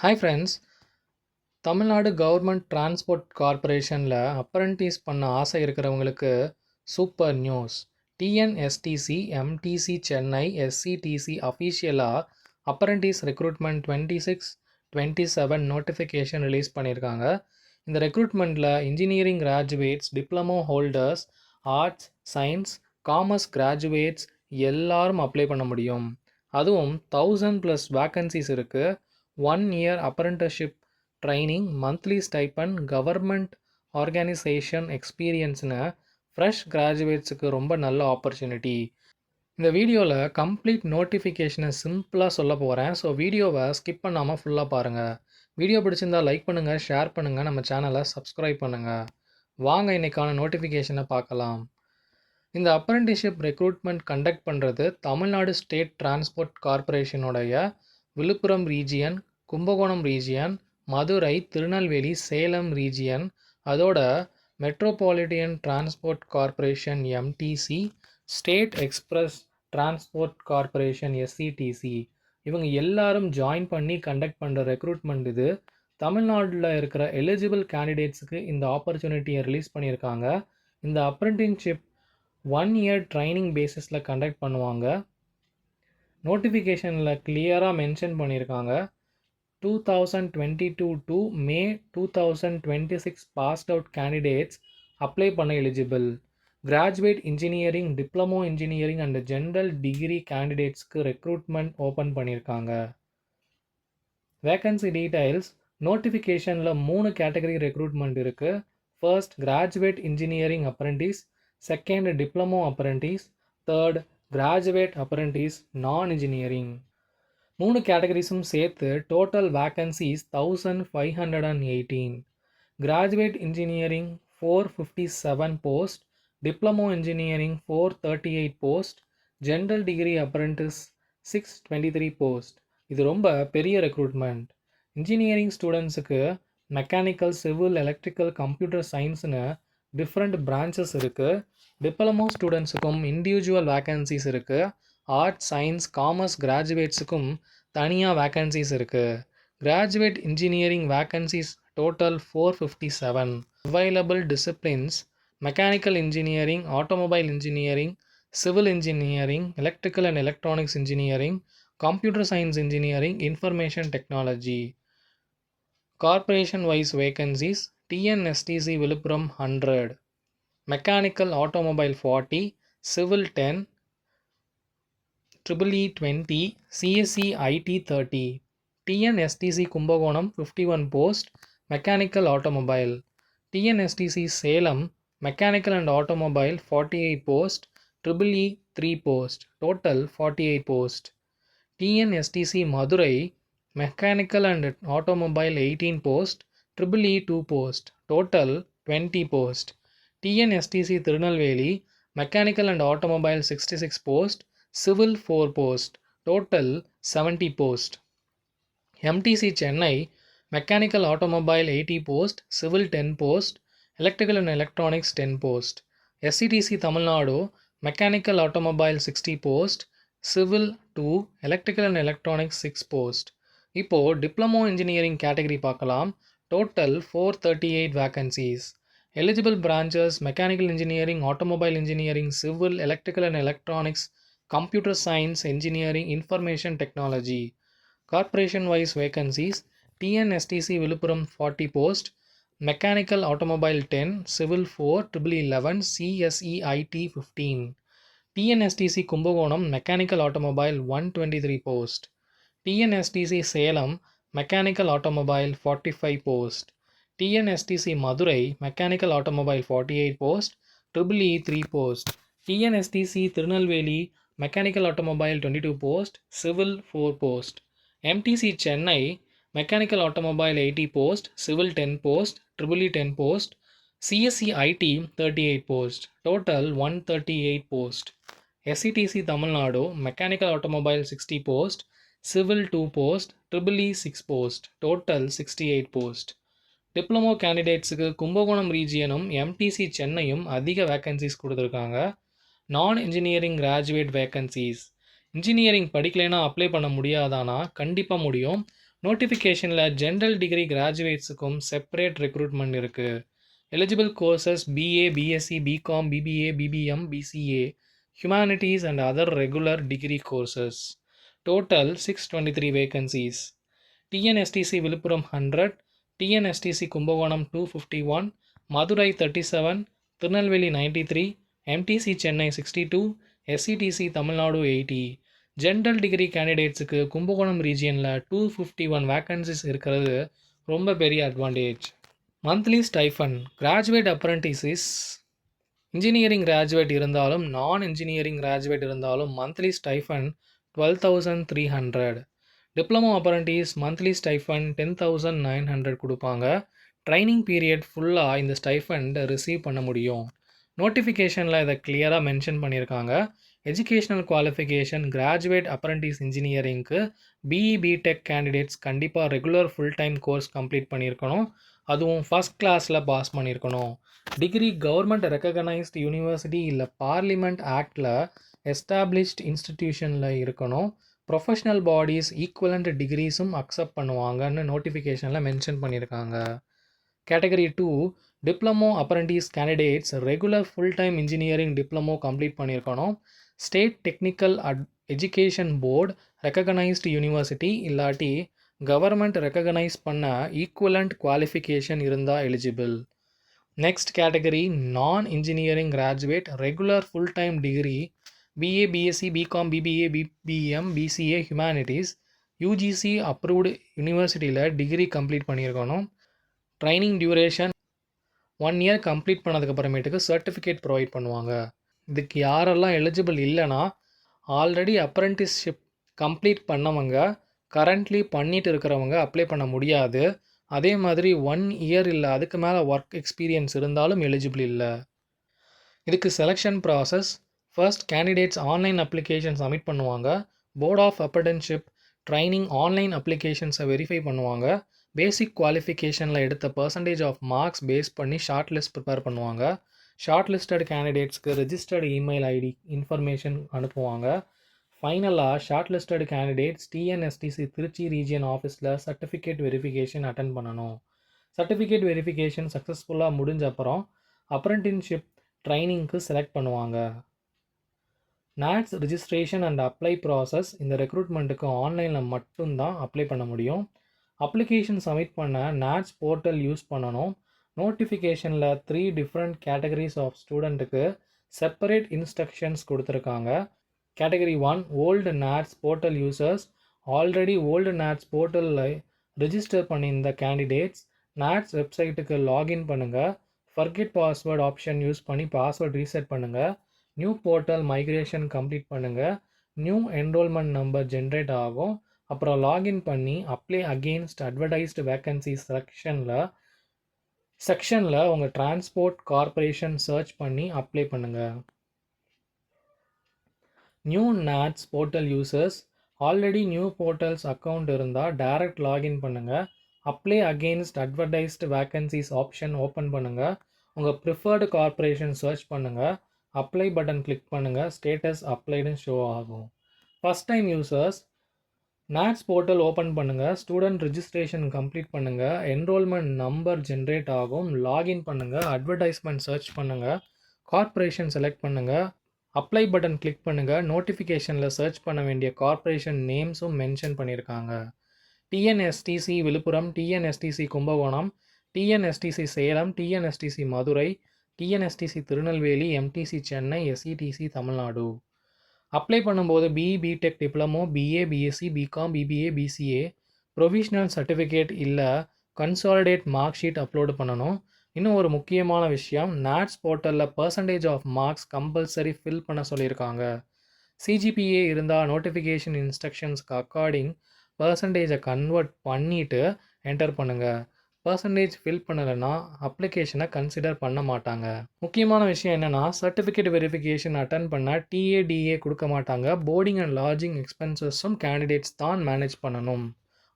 Hi friends. Tamil Nadu government transport கார்ப்பரேஷனில் apprentice பண்ண ஆசை இருக்கிறவங்களுக்கு super news. TNSTC MTC Chennai SCTC அஃபீஷியலாக அப்ரெண்டிஸ் ரெக்ரூட்மெண்ட் 26-27 நோட்டிஃபிகேஷன் ரிலீஸ் பண்ணியிருக்காங்க. இந்த ரெக்ரூட்மெண்ட்டில் engineering graduates, diploma holders, arts, science, commerce graduates எல்லாரும் அப்ளை பண்ண முடியும். அதுவும் 1000+ வேக்கன்சிஸ் இருக்குது. 1 year apprenticeship training, monthly stipend, government organization எக்ஸ்பீரியன்ஸ்னு ஃப்ரெஷ் கிராஜுவேட்ஸுக்கு ரொம்ப நல்ல ஆப்பர்ச்சுனிட்டி. இந்த வீடியோவில் கம்ப்ளீட் நோட்டிஃபிகேஷனை சிம்பிளாக சொல்ல போகிறேன். ஸோ வீடியோவை ஸ்கிப் பண்ணாமல் ஃபுல்லாக பாருங்கள். வீடியோ பிடிச்சிருந்தால் லைக் பண்ணுங்கள், ஷேர் பண்ணுங்கள், நம்ம சேனலை சப்ஸ்கிரைப் பண்ணுங்கள். வாங்க இன்றைக்கான நோட்டிஃபிகேஷனை பார்க்கலாம். இந்த அப்ரெண்டிஸ்ஷிப் ரெக்ரூட்மெண்ட் கண்டக்ட் பண்ணுறது தமிழ்நாடு ஸ்டேட் டிரான்ஸ்போர்ட் கார்ப்பரேஷனுடைய Villupuram region, Kumbakonam region, Madurai, Tirunelveli, Salem region, அதோட metropolitan transport corporation MTC, state express transport corporation SCTC, இவங்க எல்லாரும் ஜாயின் பண்ணி கண்டக்ட் பண்ணுற ரெக்ரூட்மெண்ட் இது. தமிழ்நாட்டில் இருக்கிற எலிஜிபிள் கேண்டிடேட்ஸுக்கு இந்த ஆப்பர்ச்சுனிட்டியை ரிலீஸ் பண்ணியிருக்காங்க. இந்த அப்ரெண்டிஸ்ஷிப் 1 year ட்ரைனிங் பேசிஸில் கண்டக்ட் பண்ணுவாங்க. நோட்டிஃபிகேஷனில் கிளியராக மென்ஷன் பண்ணியிருக்காங்க. 2022 to May 2026 passed out candidates apply பண்ண eligible. Graduate engineering, diploma engineering and general degree கேண்டிடேட்ஸ்க்கு ரெக்ரூட்மெண்ட் ஓப்பன் பண்ணியிருக்காங்க. Vacancy details. நோட்டிஃபிகேஷனில் 3 கேட்டகரி ரெக்ரூட்மெண்ட் இருக்குது. First graduate engineering apprentice, second diploma apprentice, third graduate apprentice non engineering. 3 கேட்டகரிஸும் சேர்த்து total vacancies 1518. Graduate engineering 457 post, diploma engineering 438 post, general degree apprentice 623 post. இது ரொம்ப பெரிய recruitment. Engineering ஸ்டூடெண்ட்ஸுக்கு mechanical, civil, electrical, computer சயின்ஸ்னு different branches இருக்குது. Diploma ஸ்டூடெண்ட்ஸுக்கும் individual vacancies இருக்குது. ஆர்ட்ஸ், சயின்ஸ், காமர்ஸ் கிராஜுவேட்ஸுக்கும் தனியாக வேக்கன்சிஸ் இருக்குது. Graduate engineering vacancies total 457. Available disciplines mechanical engineering, automobile engineering, civil engineering, electrical and electronics engineering, computer science engineering, information technology. Corporation wise vacancies. TNSTC Villupuram 100, mechanical automobile 40, civil 10, EEE 20, CSC IT 30. TNSTC Kumbakonam 51 post, mechanical automobile. TNSTC Salem mechanical and automobile 48 post, EEE 3 post, total 48 post. TNSTC Madurai mechanical and automobile 18 post, EEE 2 post, total 20 post. TNSTC Tirunelveli mechanical and automobile 66 post, civil 4 post, total 70 post. MTC Chennai mechanical automobile 80 post, civil 10 post, electrical and electronics 10 post. SCTC Tamil Nadu mechanical automobile 60 post, civil 2, electrical and electronics 6 post. இப்போது diploma engineering category பார்க்கலாம். Total 438 vacancies. Eligible branches mechanical engineering, automobile engineering, civil, electrical and electronics, computer science, engineering, information technology. Corporation wise vacancies. TNSTC Villupuram 40 post, mechanical automobile 10, civil 4, EEE 11, CSE IT 15. TNSTC Kumbakonam mechanical automobile 123 post. TNSTC Salem mechanical automobile 45 post. TNSTC Madurai mechanical automobile 48 post, EEE 3 post. TNSTC Tirunelveli mechanical automobile 22 post, civil 4 post. MTC Chennai mechanical automobile 80 post, civil 10 post, EEE 10 post, CSC IT 38 post, total 138 post. SCTC Tamil Nadu mechanical automobile 60 post, civil 2 post, EEE 6 post, total 68 post. Diploma கேண்டிடேட்ஸுக்கு கும்பகோணம் ரீஜியனும் MTC சென்னையும் அதிக வேக்கன்சிஸ் கொடுத்துருக்காங்க. Non engineering graduate vacancies. Engineering படிக்கலைன்னா apply பண்ண முடியாதானா? கண்டிப்பாக முடியும். நோட்டிஃபிகேஷனில் ஜென்ரல் டிகிரி கிராஜுவேட்ஸுக்கும் செப்பரேட் ரெக்ரூட்மெண்ட் இருக்குது. Eligible courses BA, BSc, BCom, BBA, BBM, BCA, humanities and other regular degree courses. Total 623 vacancies. TNSTC Villupuram 100, TNSTC Kumbakonam 251, Madurai 37, Tirunelveli 93, MTC Chennai 62, SCTC Tamil Nadu 80. General degree கேண்டிடேட்ஸுக்கு கும்பகோணம் ரீஜியனில் 251 வேக்கன்சிஸ் இருக்கிறது ரொம்ப பெரிய advantage. Monthly stipend. Graduate apprentices engineering graduate இருந்தாலும் non engineering graduate இருந்தாலும் monthly stipend 12,300. Diploma apprentice monthly stipend 10,900 கொடுப்பாங்க. Training period ஃபுல்லாக இந்த ஸ்டைஃபண்ட் ரிசீவ் பண்ண முடியும். நோட்டிஃபிகேஷனில் இதை கிளியராக மென்ஷன் பண்ணியிருக்காங்க. எஜுகேஷ்னல் குவாலிஃபிகேஷன் கிராஜுவேட் அப்ரண்டிஸ் இன்ஜினியரிங்க்கு பிஇ, பிடெக் கேண்டிடேட்ஸ் கண்டிப்பாக regular full time course complete பண்ணியிருக்கணும். அதுவும் ஃபஸ்ட் கிளாஸில் பாஸ் பண்ணியிருக்கணும். டிகிரி கவர்மெண்ட் ரெக்கக்னைஸ்டு யூனிவர்சிட்டி இல்லை பார்லிமெண்ட் ஆக்டில் எஸ்டாப்ளிஷ்ட் இன்ஸ்டிடியூஷனில் இருக்கணும். ப்ரொஃபஷ்னல் பாடிஸ் ஈக்குவலண்ட் டிகிரிஸும் அக்செப்ட் பண்ணுவாங்கன்னு நோட்டிஃபிகேஷனில் மென்ஷன் பண்ணியிருக்காங்க. Category 2 diploma apprentice candidates regular full time engineering diploma complete பண்ணியிருக்கணும். State technical education board recognised university இல்லாட்டி கவர்மெண்ட் ரெக்கக்னைஸ் பண்ண ஈக்குவலண்ட் குவாலிஃபிகேஷன் இருந்தால் eligible. Next category non engineering graduate regular full time degree BA, BSc, BCom, BBA, BBM, BCA, humanities UGC approved யூனிவர்சிட்டியில் degree complete பண்ணியிருக்கணும். Training duration 1 year complete பண்ணதுக்கப்புறமேட்டுக்கு certificate provide பண்ணுவாங்க. இதுக்கு யாரெல்லாம் eligible இல்லைன்னா already apprenticeship complete பண்ணவங்க, currently பண்ணிட்டு இருக்கிறவங்க அப்ளை பண்ண முடியாது. அதே மாதிரி 1 இயர் இல்லை அதுக்கு மேலே ஒர்க் எக்ஸ்பீரியன்ஸ் இருந்தாலும் எலிஜிபிள் இல்லை. இதுக்கு selection process. First candidates online application submit பண்ணுவாங்க. Board of apprenticeship training online அப்ளிகேஷன்ஸை வெரிஃபை பண்ணுவாங்க. பேசிக் குவாலிஃபிகேஷனில் எடுத்த பர்சன்டேஜ் ஆஃப் மார்க்ஸ் பேஸ் பண்ணி ஷார்ட் லிஸ்ட் ப்ரிப்பேர் பண்ணுவாங்க. ஷார்ட் லிஸ்டட் கேண்டிடேட்ஸ்க்கு ரெஜிஸ்டர்டு இமெயில் ஐடி இன்ஃபர்மேஷன் அனுப்புவாங்க. ஃபைனலாக short listed candidates TNSTC Trichy region ஆஃபீஸில் சர்டிஃபிகேட் வெரிஃபிகேஷன் அட்டன் பண்ணணும். சர்டிஃபிகேட் வெரிஃபிகேஷன் சக்ஸஸ்ஃபுல்லாக முடிஞ்ச அப்புறம் அப்ரெண்டிஸ்ஷிப் ட்ரைனிங்க்கு செலக்ட் பண்ணுவாங்க. NATS registration and apply process. இந்த ரெக்ரூட்மெண்ட்டுக்கு ஆன்லைனில் மட்டும்தான் அப்ளை பண்ண முடியும். அப்ளிகேஷன் சப்மிட் பண்ண NATS போர்ட்டல் யூஸ் பண்ணணும். நோட்டிஃபிகேஷனில் 3 டிஃப்ரெண்ட் கேட்டகரிஸ் ஆஃப் ஸ்டூடெண்ட்டுக்கு செப்பரேட் இன்ஸ்ட்ரக்ஷன்ஸ் கொடுத்துருக்காங்க. Category 1 old NATS portal users. Already old NATS போர்ட்டலில் ரிஜிஸ்டர் பண்ணியிருந்த கேண்டிடேட்ஸ் NATS வெப்சைட்டுக்கு லாகின் பண்ணுங்கள். ஃபர்கெட் பாஸ்வேர்ட் ஆப்ஷன் யூஸ் பண்ணி பாஸ்வேர்ட் ரீசெட் பண்ணுங்கள். நியூ போர்ட்டல் மைக்ரேஷன் கம்ப்ளீட் பண்ணுங்கள். நியூ என்ரோல்மெண்ட் நம்பர் ஜென்ரேட் ஆகும். அப்புறம் லாகின் பண்ணி அப்ளை அகெயின்ஸ்ட் அட்வர்டைஸ்டு வேக்கன்சிஸ் செக்ஷனில் உங்கள் டிரான்ஸ்போர்ட் கார்பரேஷன் சர்ச் பண்ணி அப்ளை பண்ணுங்கள். New NATS portal users. Already new portals account இருந்தால் டைரக்ட் லாகின் பண்ணுங்கள். Apply against advertised vacancies option open பண்ணுங்கள். உங்கள் ப்ரிஃபர்டு கார்பரேஷன் சர்ச் பண்ணுங்கள். அப்ளை பட்டன் கிளிக் பண்ணுங்கள். ஸ்டேட்டஸ் அப்ளைடுன்னு ஷோ ஆகும். First time users NATS portal open பண்ணுங்கள். Student registration complete பண்ணுங்கள். Enrolment number generate ஆகும். லாகின் பண்ணுங்கள். அட்வர்டைஸ்மெண்ட் சர்ச் பண்ணுங்கள். கார்பரேஷன் செலக்ட் பண்ணுங்கள். அப்ளை பட்டன் கிளிக் பண்ணுங்கள். நோட்டிஃபிகேஷனில் சர்ச் பண்ண வேண்டிய கார்பரேஷன் நேம்ஸும் மென்ஷன் பண்ணியிருக்காங்க. TNSTC Villupuram, TNSTC Kumbakonam, TNSTC Salem, TNSTC Madurai, TNSTC Tirunelveli, MTC Chennai, SCTC Tamil Nadu. Apply பண்ணும்போது BE, BTech, diploma, BA, BSc, BCom, BBA, BCA, provisional certificate இல்லை கன்சாலிடேட் மார்க் ஷீட் அப்லோடு பண்ணணும். இன்னும் ஒரு முக்கியமான விஷயம், NATS போர்ட்டலில் percentage of marks compulsory fill பண்ண சொல்லியிருக்காங்க. சிஜிபிஏ இருந்தால் நோட்டிஃபிகேஷன் இன்ஸ்ட்ரக்ஷன்ஸ்க்கு அக்கார்டிங் பர்சன்டேஜை கன்வெர்ட் பண்ணிவிட்டு என்டர் பண்ணுங்கள். பர்சன்டேஜ் ஃபில் பண்ணலைன்னா அப்ளிகேஷனை கன்சிடர் பண்ண மாட்டாங்க. முக்கியமான விஷயம் என்னென்னா, சர்டிஃபிகேட் வெரிஃபிகேஷன் அட்டன் பண்ண டிஏடிஏ கொடுக்க மாட்டாங்க. போர்டிங் அண்ட் லாட்ஜிங் எக்ஸ்பென்சஸும் கேண்டிடேட்ஸ் தான் மேனேஜ் பண்ணணும்.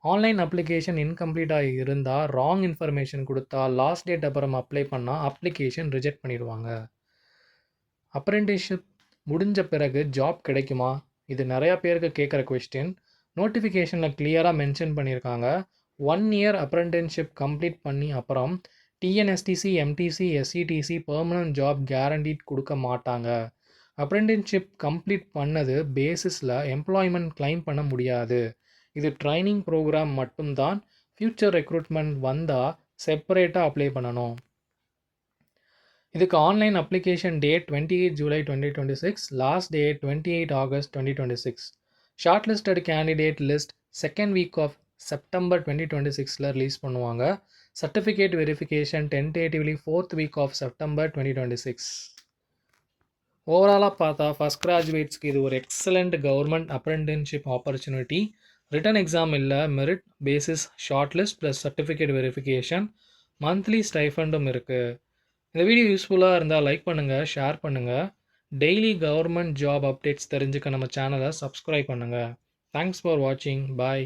ஆன்லைன் அப்ளிகேஷன் இன்கம்ப்ளீட்டாக இருந்தால், ராங் இன்ஃபர்மேஷன் கொடுத்தா, லாஸ்ட் டேட் அப்புறம் அப்ளை பண்ணால் அப்ளிகேஷன் ரிஜெக்ட் பண்ணிடுவாங்க. அப்ரெண்டிஸ்ஷிப் முடிஞ்ச பிறகு ஜாப் கிடைக்குமா? இது நிறையா பேருக்கு கேட்குற கொஸ்டின். நோட்டிஃபிகேஷனில் கிளியராக மென்ஷன் பண்ணியிருக்காங்க. 1 இயர் அப்ரெண்டிஸ்ஷிப் கம்ப்ளீட் பண்ணி அப்புறம் TNSTC, MTC, SCTC permanent job guaranteed கொடுக்க மாட்டாங்க. அப்ரெண்டிஸ்ஷிப் கம்ப்ளீட் பண்ணது பேசிஸில் எம்ப்ளாய்மெண்ட் கிளைம் பண்ண முடியாது. இது ட்ரைனிங் ப்ரோக்ராம் மட்டும்தான். ஃப்யூச்சர் ரெக்ரூட்மெண்ட் வந்தால் செப்பரேட்டாக அப்ளை பண்ணணும். இதுக்கு online application date 28 July 2026, last date 28 August 2026. Short listed candidate list second week of September 2026 release பண்ணுவாங்க. Certificate verification tentatively 4th week of September 2026. ஓவராலாக பார்த்தா ஃபஸ்ட் கிராஜுவேட்ஸ்க்கு இது ஒரு excellent government apprenticeship opportunity. Written exam இல்லை, merit basis short list plus certificate verification, monthly ஸ்டைஃபண்டும் இருக்குது. இந்த வீடியோ யூஸ்ஃபுல்லாக இருந்தால் லைக் பண்ணுங்கள், ஷேர் பண்ணுங்கள். டெய்லி கவர்மெண்ட் ஜாப் அப்டேட்ஸ் தெரிஞ்சுக்க நம்ம சேனலை சப்ஸ்கிரைப் பண்ணுங்கள். தேங்க்ஸ் ஃபார் வாட்சிங். பாய்.